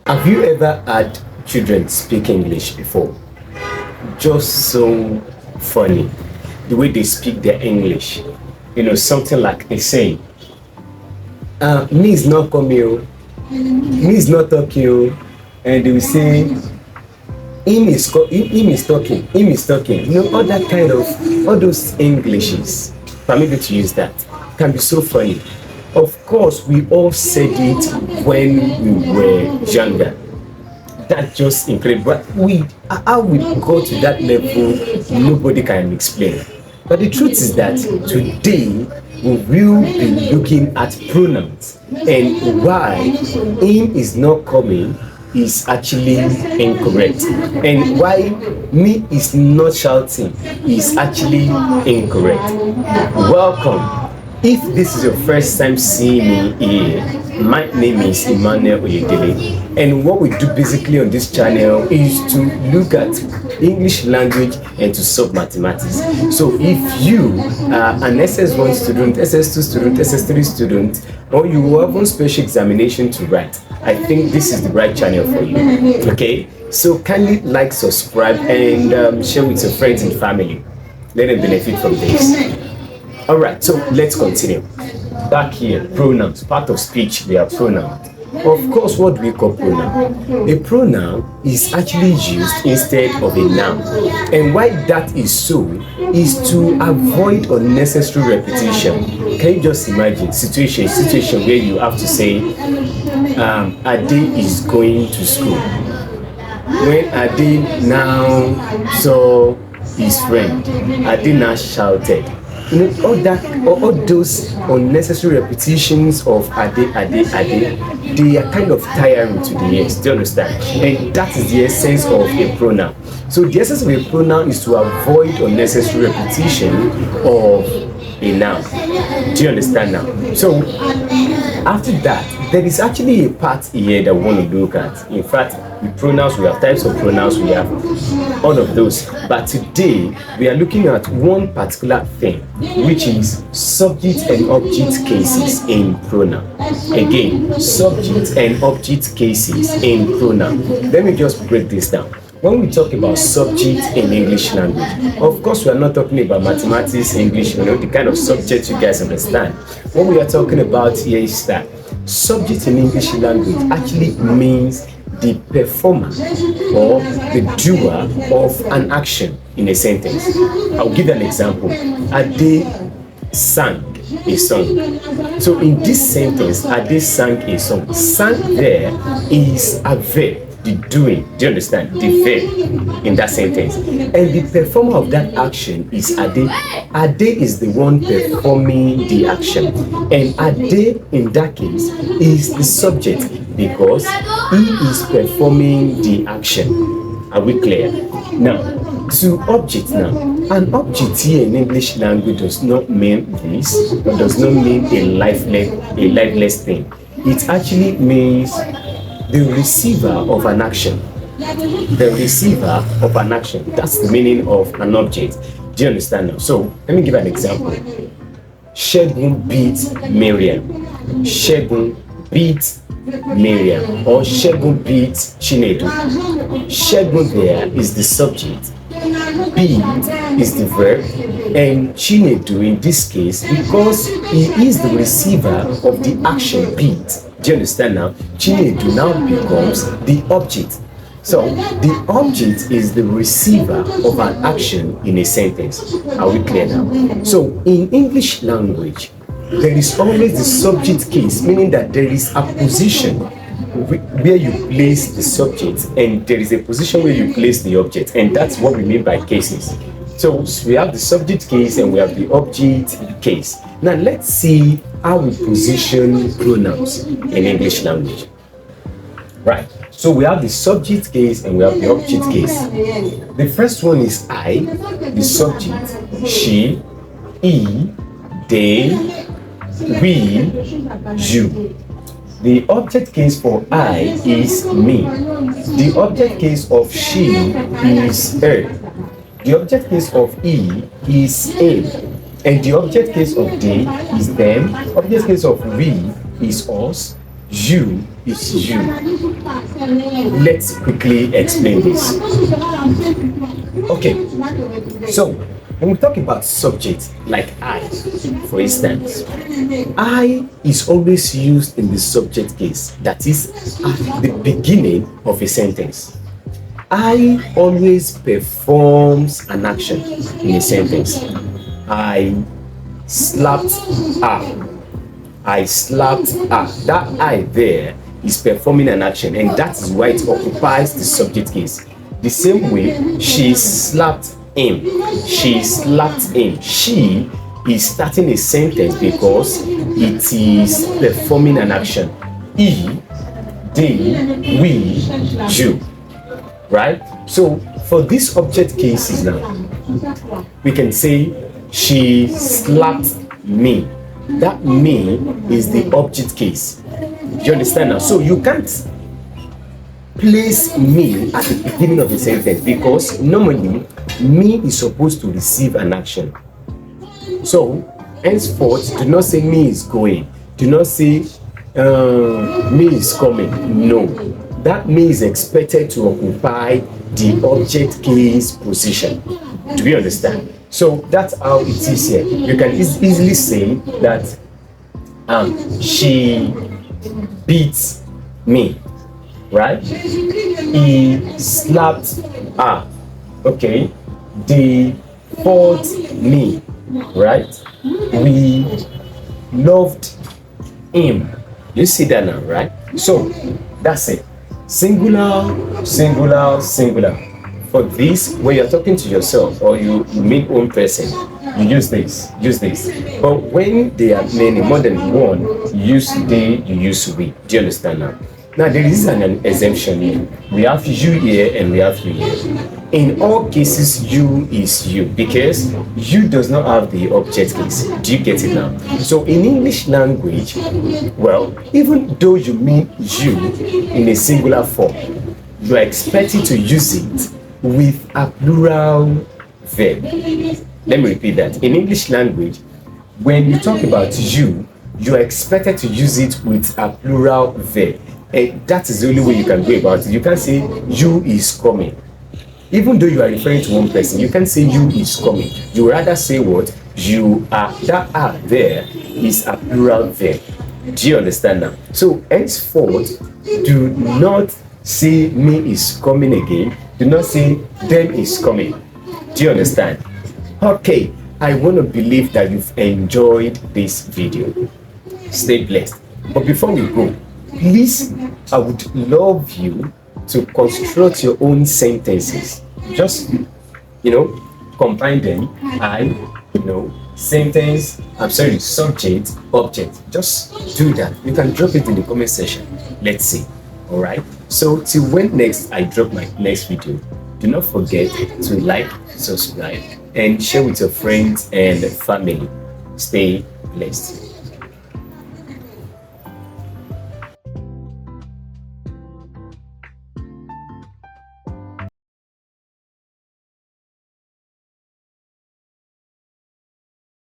Have you ever had children speak English before? Just so funny. The way they speak their English. Something like they say, me is not coming, oh. Me is not talking, oh. And they will say, him is talking, him is talking. All that kind of, all those Englishes, permit me to use that, can be so funny. Of course, we all said it when we were younger. That's just incredible. But how we got to that level, nobody can explain. But the truth is that today we will be looking at pronouns and why him is not coming is actually incorrect, and why me is not shouting is actually incorrect. Welcome. If this is your first time seeing me here, my name is Emmanuel Oyedele, and what we do basically on this channel is to look at English language and to solve mathematics. So if you are an SS1 student, SS2 student, SS3 student, or you have one special examination to write, I think this is the right channel for you. Okay, so kindly like, subscribe, and share with your friends and family. Let them benefit from this. All right, so let's continue. Back here, pronouns, part of speech, they are pronouns. Of course, what do we call pronoun? A pronoun is actually used instead of a noun. And why that is so is to avoid unnecessary repetition. Can you just imagine situation where you have to say, Ade is going to school. When Ade now saw his friend, Ade now shouted. All those unnecessary repetitions of ade, they are kind of tiring to the ears. Do you understand? And that is the essence of a pronoun. So the essence of a pronoun is to avoid unnecessary repetition of a noun. Do you understand now? So after that, there is actually a part here that we want to look at. In fact, with pronouns, we have types of pronouns, we have all of those. But today, we are looking at one particular thing, which is subject and object cases in pronoun. Again, subject and object cases in pronoun. Let me just break this down. When we talk about subject in English language, of course, we are not talking about mathematics, English, the kind of subject you guys understand. What we are talking about here is that subject in English language actually means the performer or the doer of an action in a sentence. I'll give an example. Ade sang a song. So in this sentence, Ade sang a song. Sang there is a verb, the doing. Do you understand? The verb in that sentence. And the performer of that action is Ade. Ade is the one performing the action. And Ade in that case is the subject because he is performing the action. Are we clear? Now, to object now. An object here in English language does not mean this, or does not mean a lifeless thing. It actually means the receiver of an action. The receiver of an action. That's the meaning of an object. Do you understand now? So, let me give an example. Shegun beat Miriam. Shegun beat Miriam, or Shegun beat Chinedu. Shegun there is the subject, beat is the verb, and Chinedu in this case, because he is the receiver of the action beat. Do you understand now? Chinedu now becomes the object. So the object is the receiver of an action in a sentence. Are we clear now? So in English language, there is always the subject case, meaning that there is a position where you place the subject and there is a position where you place the object, and that's what we mean by cases. So we have the subject case and we have the object case. Now let's see how we position pronouns in English language. Right, so we have the subject case and we have the object case. The first one is I, the subject, she, he, they, we, you. The object case for I is me. The object case of she is her. The object case of he is him. And the object case of they is them. Object case of we is us. you is you. Let's quickly explain this. Okay, so when we talk about subject like I, for instance, I is always used in the subject case, that is at the beginning of a sentence. I always performs an action in a sentence. I slapped her. I slapped her. That I there is performing an action, and that is why it occupies the subject case. The same way, she slapped him. She slapped him. She is starting a sentence because it is performing an action. He, they, we, you. Right? So for these object cases now, we can say she slapped me. That me is the object case. Do you understand now? So you can't place me at the beginning of the sentence because normally me is supposed to receive an action. So henceforth, do not say me is going. Do not say me is coming. No. That me is expected to occupy the object case position. Do you understand? So that's how it is here. You can easily say that she beat me, right? He slapped her. Okay. They fought me, right? We loved him. You see that now, right? So that's it. Singular, singular, singular. For this, when you're talking to yourself or you meet one person, you use this. But when they are many, more than one, you use they, you use we. Do you understand now? Now there is an exemption here. We have you here and we have you here. In all cases, you is you because you does not have the object case. Do you get it now? So in English language, well, even though you mean you in a singular form, you are expected to use it with a plural verb. Let me repeat that. In English language, when you talk about you, you are expected to use it with a plural verb. And that is the only way you can go about it. You can't say you is coming. Even though you are referring to one person, you can't say you is coming. You rather say what? You are. That are there is a plural verb. Do you understand now? So henceforth, do not say me is coming again. Do not say them is coming. Do you understand? Okay, I want to believe that you've enjoyed this video. Stay blessed. But before we go, please, I would love you to construct your own sentences. Just, combine them. Sentence, subject, object. Just do that. You can drop it in the comment section. Let's see. All right. So till when next I drop my next video, do not forget to like, subscribe, and share with your friends and family. Stay blessed.